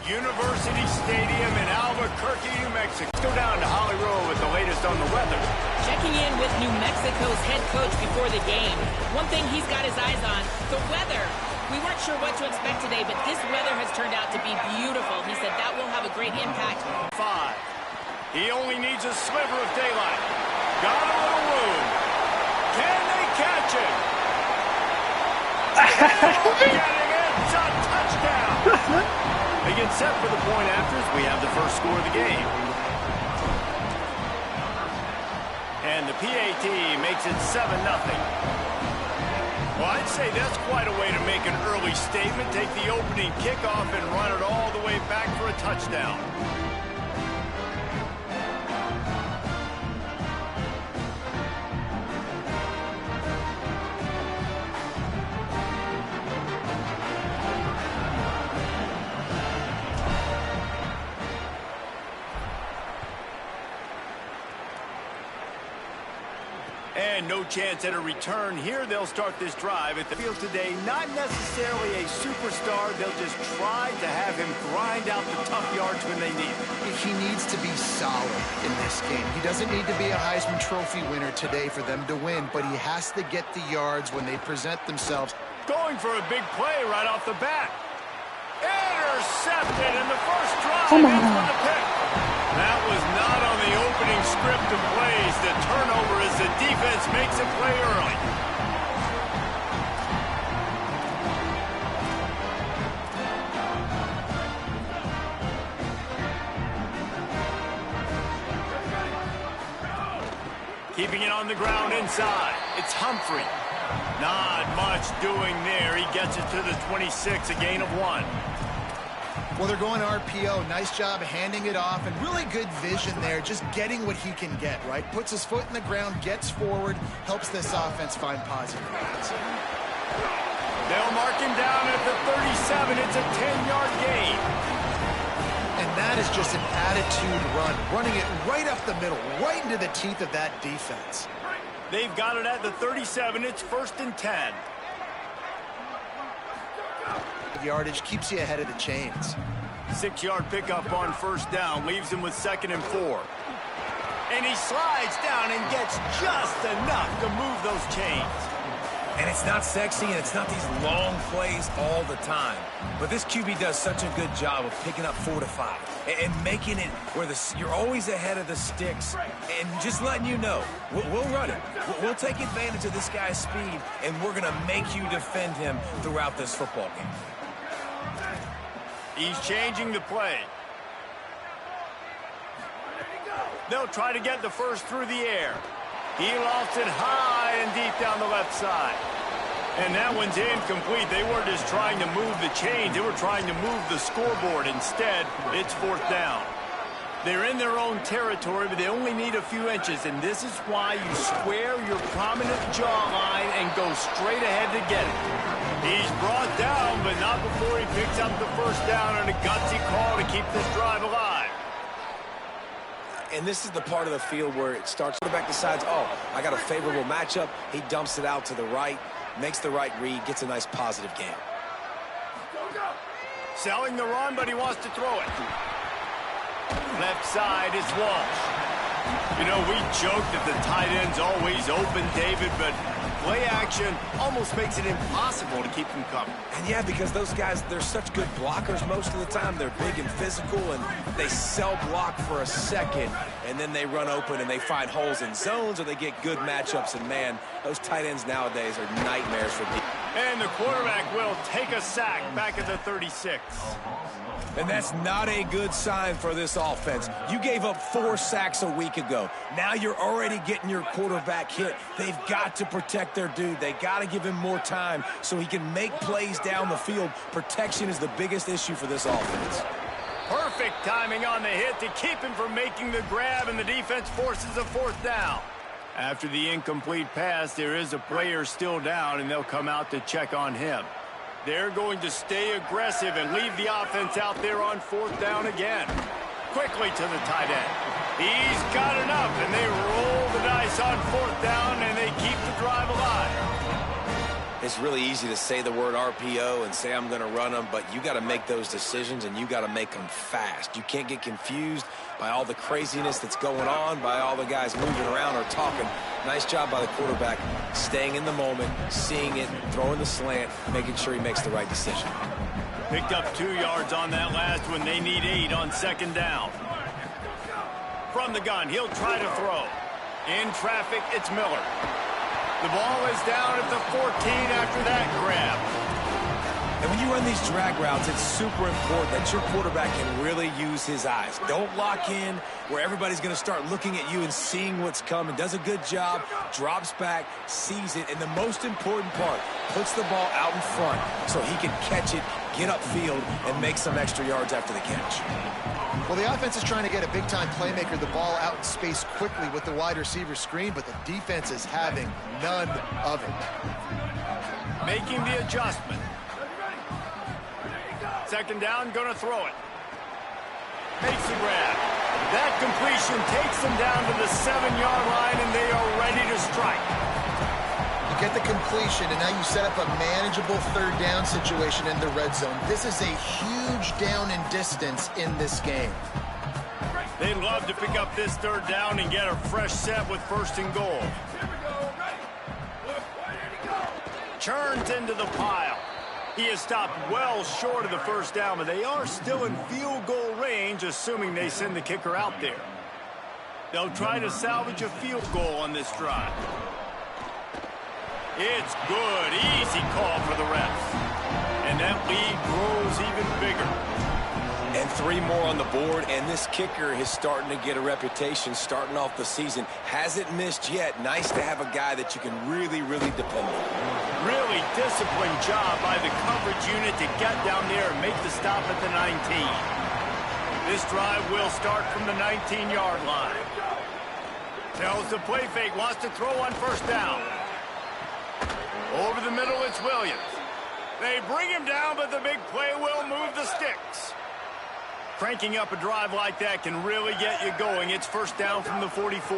University Stadium in Albuquerque, New Mexico. Let's go down to Holly Rowe with the latest on the weather. Checking in with New Mexico's head coach before the game. One thing he's got his eyes on, the weather. We weren't sure what to expect today, but this weather has turned out to be beautiful. He said that will have a great impact. 5. He only needs a sliver of daylight. Got a little room. Can they catch him? Getting it. It's a touchdown. They get set for the point afters. We have the first score of the game. And the PAT makes it 7-0. Well, I'd say that's quite a way to make an early statement. Take the opening kickoff and run it all the way back for a touchdown. And no chance at a return here. They'll start this drive at the field today. Not necessarily a superstar. They'll just try to have him grind out the tough yards when they need it. He needs to be solid in this game. He doesn't need to be a Heisman Trophy winner today for them to win, but he has to get the yards when they present themselves. Going for a big play right off the bat. Intercepted in the first drive. Come on. For the pick. That was not on the opening script of plays. The turnover as the defense makes a play early. Keeping it on the ground inside. It's Humphrey. Not much doing there. He gets it to the 26, a gain of 1. Well, they're going RPO. Nice job handing it off, and really good vision there, just getting what he can get, right? Puts his foot in the ground, gets forward, helps this offense find positive yards. They'll mark him down at the 37. It's a 10-yard gain. And that is just an attitude run, running it right up the middle, right into the teeth of that defense. They've got it at the 37. It's 1st and 10. Yardage keeps you ahead of the chains. 6-yard pickup on 1st down, leaves him with 2nd and 4. And he slides down and gets just enough to move those chains. And it's not sexy, and it's not these long plays all the time. But this QB does such a good job of picking up 4 to 5 and making it where you're always ahead of the sticks and just letting you know, we'll run it. We'll take advantage of this guy's speed, and we're going to make you defend him throughout this football game. He's changing the play. They'll try to get the first through the air. He lofts it high and deep down the left side. And that one's incomplete. They weren't just trying to move the chains. They were trying to move the scoreboard. Instead, it's 4th down. They're in their own territory, but they only need a few inches. And this is why you square your prominent jawline and go straight ahead to get it. He's brought down, but not before he picks up the 1st down on a gutsy call to keep this drive alive. And this is the part of the field where it starts to back decides, oh, I got a favorable matchup. He dumps it out to the right, makes the right read, gets a nice positive game. Selling the run, but he wants to throw it. Left side is Walsh. You know, we joke that the tight end's always open, David, but play action almost makes it impossible to keep them covered. And yeah, because those guys, they're such good blockers most of the time. They're big and physical, and they sell block for a second, and then they run open and they find holes in zones, or they get good matchups. And man, those tight ends nowadays are nightmares for deep. And the quarterback will take a sack back at the 36. And that's not a good sign for this offense. You gave up 4 sacks a week ago. Now you're already getting your quarterback hit. They've got to protect their dude. They got to give him more time so he can make plays down the field. Protection is the biggest issue for this offense. Perfect timing on the hit to keep him from making the grab, and the defense forces a 4th down. After the incomplete pass, there is a player still down, and they'll come out to check on him. They're going to stay aggressive and leave the offense out there on 4th down again. Quickly to the tight end. He's got enough, and they roll the dice on 4th down, and they keep the drive alive. It's really easy to say the word RPO and say I'm going to run them, but you got to make those decisions, and you got to make them fast. You can't get confused by all the craziness that's going on, by all the guys moving around or talking. Nice job by the quarterback, staying in the moment, seeing it, throwing the slant, making sure he makes the right decision. Picked up 2 yards on that last one. They need 8 on second down. From the gun, he'll try to throw. In traffic, it's Miller. The ball is down at the 14 after that grab. And when you run these drag routes, it's super important that your quarterback can really use his eyes. Don't lock in where everybody's going to start looking at you and seeing what's coming. Does a good job, drops back, sees it, and the most important part, puts the ball out in front so he can catch it, get upfield, and make some extra yards after the catch. Well, the offense is trying to get a big-time playmaker the ball out in space quickly with the wide receiver screen, but the defense is having none of it. Making the adjustment. Second down, going to throw it. Makes the grab. That completion takes them down to the 7-yard line, and they are ready to strike. You get the completion, and now you set up a manageable third down situation in the red zone. This is a huge down in distance in this game. They'd love to pick up this third down and get a fresh set with first and goal. Churns into the pile. He is stopped well short of the first down, but they are still in field goal range, assuming they send the kicker out there. They'll try to salvage a field goal on this drive. It's good. Easy call for the refs. And that lead grows even bigger. And 3 more on the board, and this kicker is starting to get a reputation starting off the season. Hasn't missed yet. Nice to have a guy that you can really, really depend on. Really disciplined job by the coverage unit to get down there and make the stop at the 19. This drive will start from the 19-yard line. Tells the play fake, wants to throw on first down. Over the middle, it's Williams. They bring him down, but the big play will move the sticks. Cranking up a drive like that can really get you going. It's first down from the 44.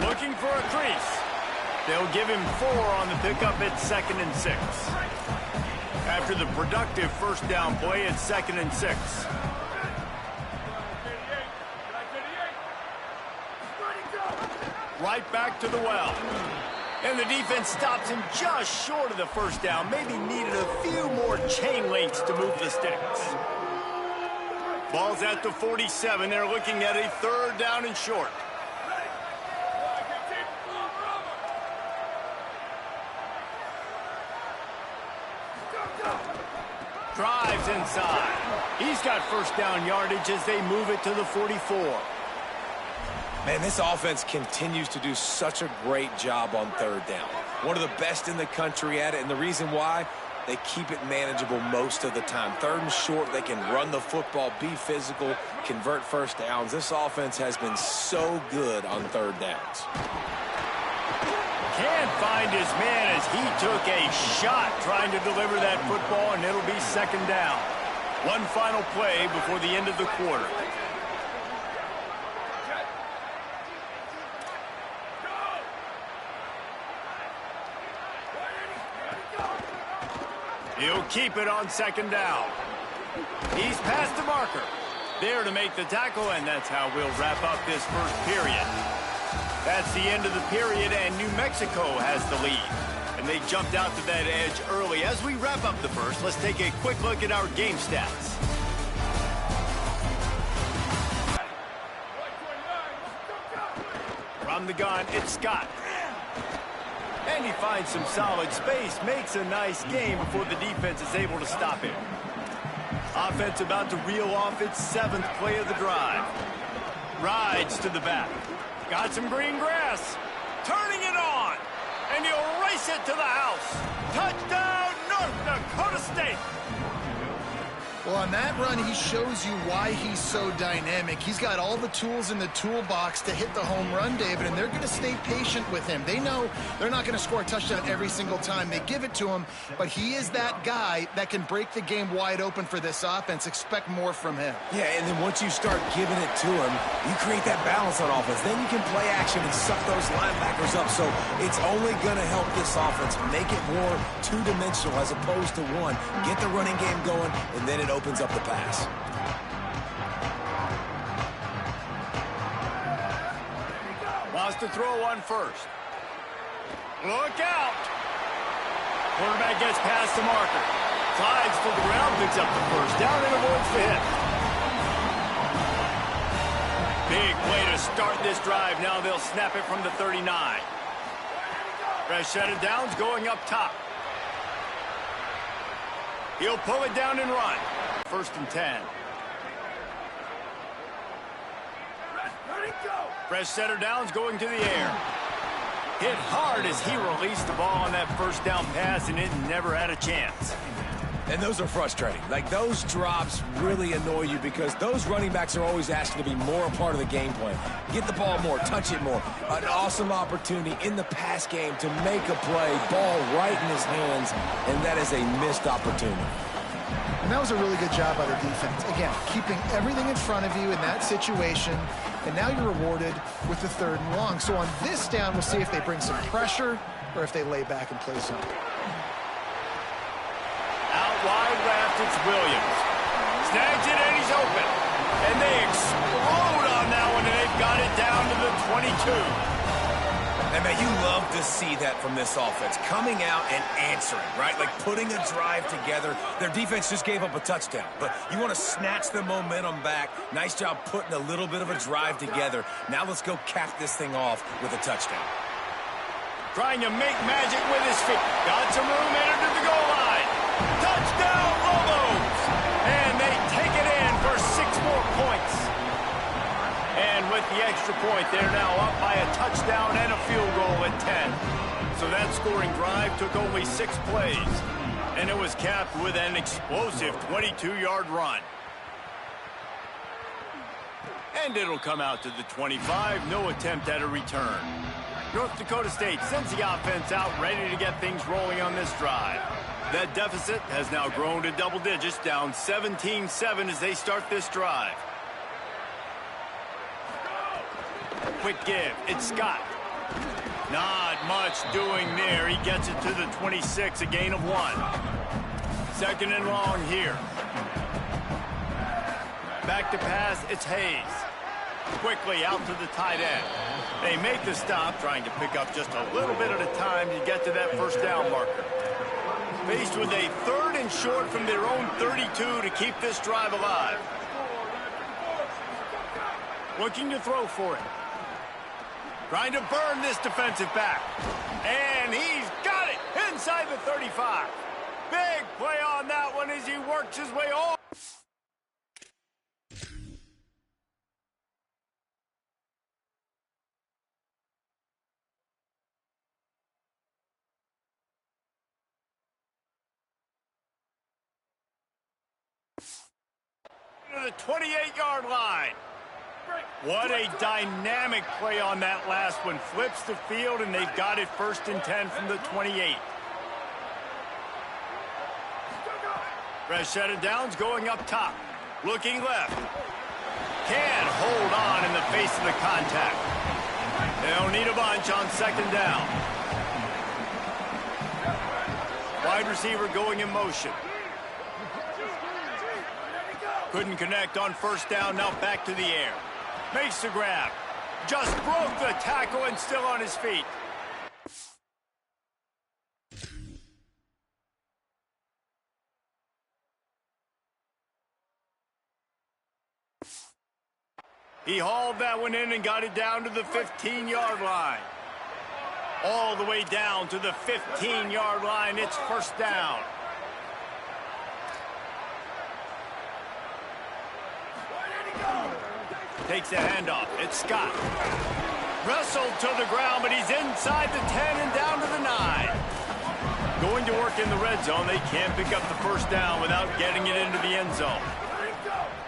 Looking for a crease. They'll give him 4 on the pickup at 2nd and 6. After the productive first down play, it's 2nd and 6. Right back to the well. And the defense stops him just short of the first down. Maybe needed a few more chain links to move the sticks. Ball's at the 47. They're looking at a third down and short. Drives inside. He's got first down yardage as they move it to the 44. Man, this offense continues to do such a great job on third down. One of the best in the country at it, and the reason why, they keep it manageable most of the time. 3rd and short, they can run the football, be physical, convert first downs. This offense has been so good on third downs. Can't find his man as he took a shot trying to deliver that football, and it'll be 2nd down. One final play before the end of the quarter. He'll keep it on 2nd down. He's past the marker. There to make the tackle, and that's how we'll wrap up this first period. That's the end of the period, and New Mexico has the lead. And they jumped out to that edge early. As we wrap up the first, let's take a quick look at our game stats. From the gun, it's Scott. And he finds some solid space, makes a nice game before the defense is able to stop him. Offense about to reel off its 7th play of the drive. Rides to the back. Got some green grass. Turning it on. And he'll race it to the house. Touchdown, North Dakota State. Well, on that run, he shows you why he's so dynamic. He's got all the tools in the toolbox to hit the home run, David, and they're going to stay patient with him. They know they're not going to score a touchdown every single time they give it to him, but he is that guy that can break the game wide open for this offense. Expect more from him. Yeah, and then once you start giving it to him, you create that balance on offense. Then you can play action and suck those linebackers up. So it's only going to help this offense make it more two-dimensional as opposed to one. Get the running game going, and then it opens up the pass. Wants to throw one first. Look out! Quarterback gets past the marker. Slides to the ground, picks up the first down, and avoids the hit. Big play to start this drive. Now they'll snap it from the 39. Fresh set of downs going up top. He'll pull it down and run. 1st and 10. Fresh set of downs going to the air. Hit hard as he released the ball on that first down pass, and it never had a chance. And those are frustrating. Like, those drops really annoy you because those running backs are always asking to be more a part of the game plan. Get the ball more, touch it more. An awesome opportunity in the pass game to make a play, ball right in his hands, and that is a missed opportunity. And that was a really good job by the defense. Again, keeping everything in front of you in that situation, and now you're rewarded with the 3rd and long. So on this down, we'll see if they bring some pressure or if they lay back and play something. Out wide left, it's Williams. Snags it, and he's open. And they explode on that one, and they've got it down to the 22. And, man, you love to see that from this offense. Coming out and answering, right? Like putting a drive together. Their defense just gave up a touchdown. But you want to snatch the momentum back. Nice job putting a little bit of a drive together. Now let's go cap this thing off with a touchdown. Trying to make magic with his feet. Got some room, entered to the goal line. Touchdown, Lobos! And they take it in for 6 more points. And with the extra point, they're now up by a touchdown and a field goal at 10. So that scoring drive took only 6 plays. And it was capped with an explosive 22-yard run. And it'll come out to the 25. No attempt at a return. North Dakota State sends the offense out, ready to get things rolling on this drive. That deficit has now grown to double digits, down 17-7 as they start this drive. Quick give. It's Scott. Not much doing there. He gets it to the 26, a gain of 1. 2nd and long here. Back to pass. It's Hayes. Quickly out to the tight end. They make the stop, trying to pick up just a little bit at a time to get to that first down marker. Faced with a 3rd and short from their own 32 to keep this drive alive. Looking to throw for it. Trying to burn this defensive back. And he's got it inside the 35. Big play on that one as he works his way off. To the 28-yard line. What a dynamic play on that last one. Flips the field, and they've got it 1st and 10 from the 28. Fresh set of downs going up top. Looking left. Can't hold on in the face of the contact. They'll need a bunch on 2nd down. Wide receiver going in motion. Couldn't connect on 1st down, now back to the air. Makes the grab. Just broke the tackle and still on his feet. He hauled that one in and got it down to the 15-yard line. All the way down to the 15-yard line. It's 1st down. Takes a handoff. It's Scott. Wrestled to the ground, but he's inside the 10 and down to the 9. Going to work in the red zone. They can't pick up the first down without getting it into the end zone.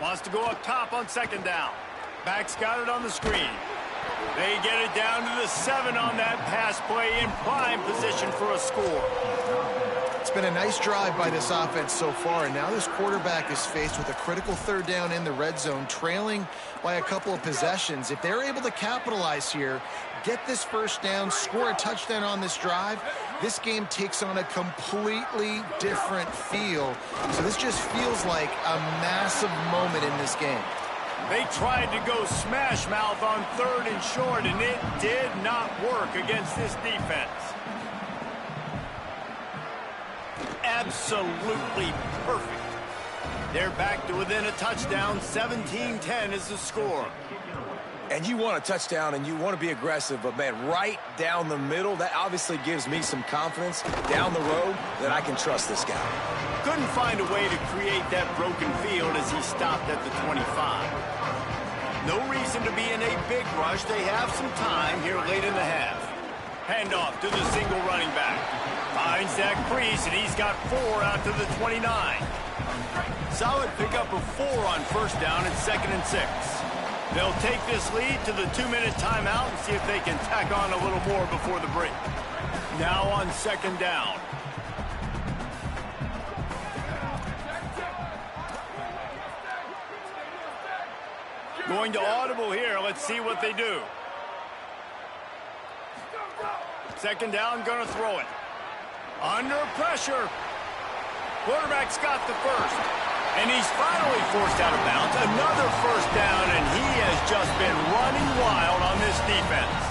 Wants to go up top on second down. Back's got it on the screen. They get it down to the 7 on that pass play in prime position for a score. It's been a nice drive by this offense so far, and now this quarterback is faced with a critical third down in the red zone, trailing by a couple of possessions. If they're able to capitalize here, get this first down, score a touchdown on this drive, this game takes on a completely different feel. So this just feels like a massive moment in this game. They tried to go smash mouth on 3rd and short, and it did not work against this defense. Absolutely perfect. They're back to within a touchdown. 17-10 is the score. And you want a touchdown and you want to be aggressive, but man, right down the middle, that obviously gives me some confidence down the road that I can trust this guy. Couldn't find a way to create that broken field as he stopped at the 25. No reason to be in a big rush. They have some time here late in the half. Handoff to the single running back. Finds that crease, and he's got 4 out to the 29. Solid pickup of 4 on first down and 2nd and 6. They'll take this lead to the 2-minute timeout and see if they can tack on a little more before the break. Now on 2nd down. Going to audible here. Let's see what they do. 2nd down, gonna throw it. Under pressure. Quarterback's got the first. And he's finally forced out of bounds. Another first down, and he has just been running wild on this defense.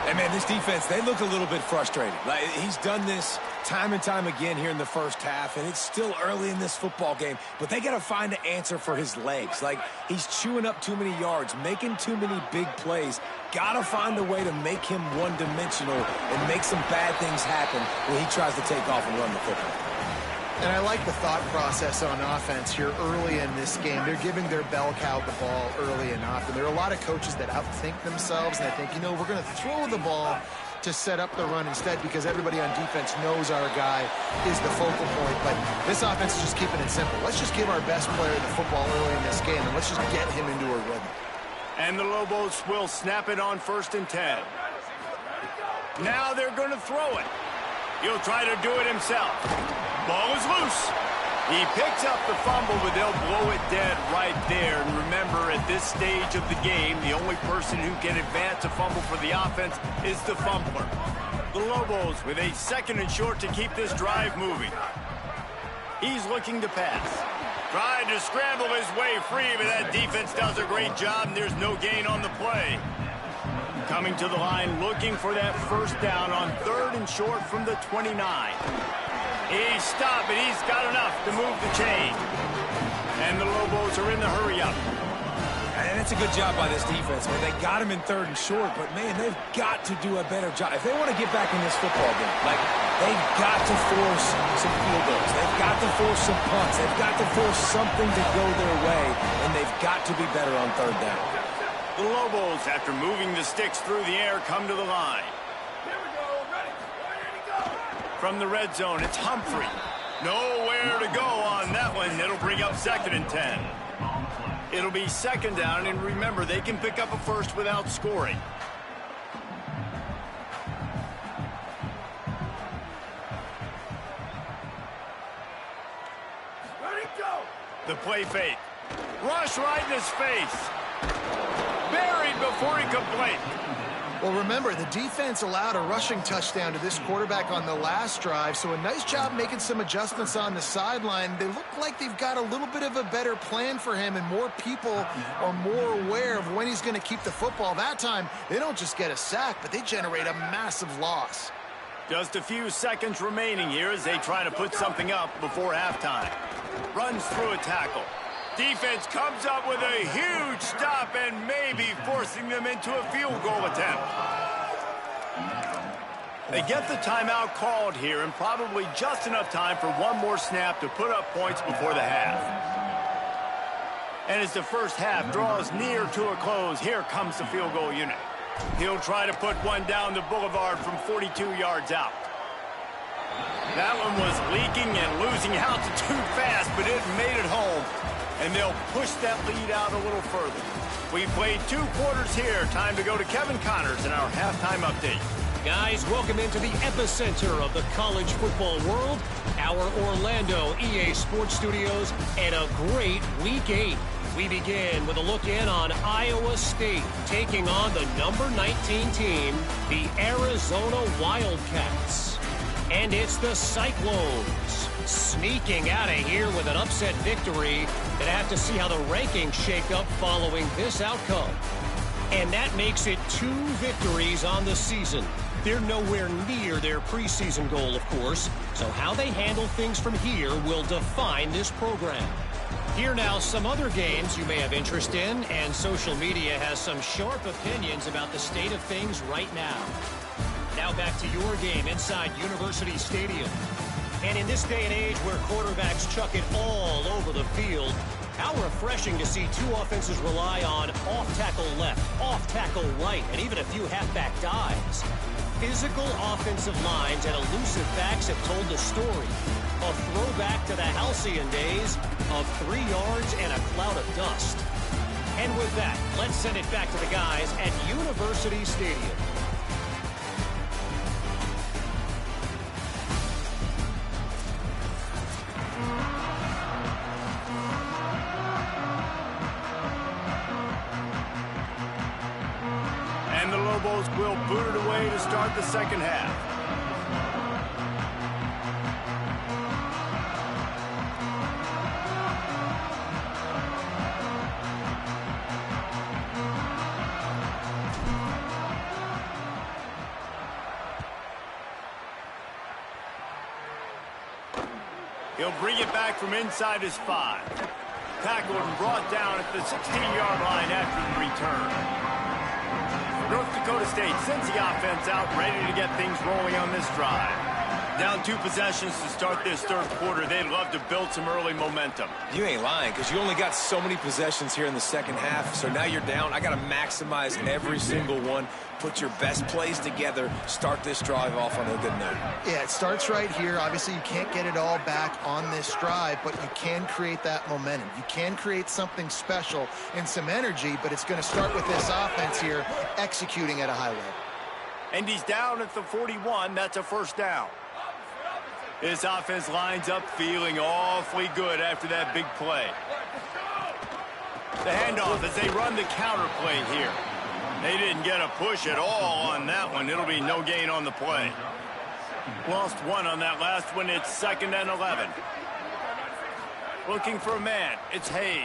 And man, this defense, they look a little bit frustrated. Like, he's done this time and time again here in the first half, and it's still early in this football game, but they got to find an answer for his legs. Like, he's chewing up too many yards, making too many big plays. Got to find a way to make him one-dimensional and make some bad things happen when he tries to take off and run the football. And I like the thought process on offense here early in this game. They're giving their bell cow the ball early and often. There are a lot of coaches that outthink themselves, and they think, you know, we're going to throw the ball to set up the run instead because everybody on defense knows our guy is the focal point. But this offense is just keeping it simple. Let's just give our best player the football early in this game, and let's just get him into a rhythm. And the Lobos will snap it on 1st and 10. Now they're going to throw it. He'll try to do it himself. Ball is loose. He picks up the fumble, but they'll blow it dead right there. And remember, at this stage of the game, the only person who can advance a fumble for the offense is the fumbler. The Lobos with a 2nd and short to keep this drive moving. He's looking to pass. Tried to scramble his way free, but that defense does a great job, and there's no gain on the play. Coming to the line, looking for that first down on 3rd and short from the 29. He's stopped, but he's got enough to move the chain. And the Lobos are in the hurry-up. And it's a good job by this defense, man. They got him in 3rd and short, but, man, they've got to do a better job. If they want to get back in this football game, like, they've got to force some field goals. They've got to force some punts. They've got to force something to go their way, and they've got to be better on 3rd down. The Lobos, after moving the sticks through the air, come to the line. From the red zone, it's Humphrey. Nowhere to go on that one. It'll bring up 2nd and 10. It'll be 2nd down, and remember, they can pick up a first without scoring. The play fake. Rush right in his face. Buried before he could blink. Well, remember, the defense allowed a rushing touchdown to this quarterback on the last drive, so a nice job making some adjustments on the sideline. They look like they've got a little bit of a better plan for him, and more people are more aware of when he's going to keep the football. That time, they don't just get a sack, but they generate a massive loss. Just a few seconds remaining here as they try to put something up before halftime. Runs through a tackle. Defense comes up with a huge stop and maybe forcing them into a field goal attempt. They get the timeout called here, and probably just enough time for one more snap to put up points before the half. And as the first half draws near to a close, here comes the field goal unit. He'll try to put one down the boulevard from 42 yards out. That one was leaking and losing altitude fast, but it made it home. And they'll push that lead out a little further. We played 2 quarters here. Time to go to Kevin Connors in our halftime update. Guys, welcome into the epicenter of the college football world, our Orlando EA Sports Studios, and a great Week 8. We begin with a look in on Iowa State taking on the number 19 team, the Arizona Wildcats. And it's the Cyclones sneaking out of here with an upset victory. Gonna have to see how the rankings shake up following this outcome. And that makes it 2 victories on the season. They're nowhere near their preseason goal, of course, so how they handle things from here will define this program. Here now some other games you may have interest in, and social media has some sharp opinions about the state of things right now. Now back to your game inside University Stadium. And in this day and age where quarterbacks chuck it all over the field, how refreshing to see 2 offenses rely on off-tackle left, off-tackle right, and even a few halfback dives. Physical offensive lines and elusive backs have told the story. A throwback to the halcyon days of 3 yards and a cloud of dust. And with that, let's send it back to the guys at University Stadium. And the Lobos will boot it away to start the second half. He'll bring it back from inside his 5. Tackled and brought down at the 16-yard line after the return. North Dakota State sends the offense out, ready to get things rolling on this drive. Down 2 possessions to start this 3rd quarter. They'd love to build some early momentum. You ain't lying, because you only got so many possessions here in the second half, so now you're down. I got to maximize every single one. Put your best plays together. Start this drive off on a good note. Yeah, it starts right here. Obviously, you can't get it all back on this drive, but you can create that momentum. You can create something special and some energy, but it's going to start with this offense here executing at a high level. And he's down at the 41. That's a first down. This offense lines up feeling awfully good after that big play. The handoff as they run the counter play here. They didn't get a push at all on that one. It'll be no gain on the play. Lost 1 on that last one. It's 2nd and 11. Looking for a man. It's Hayes.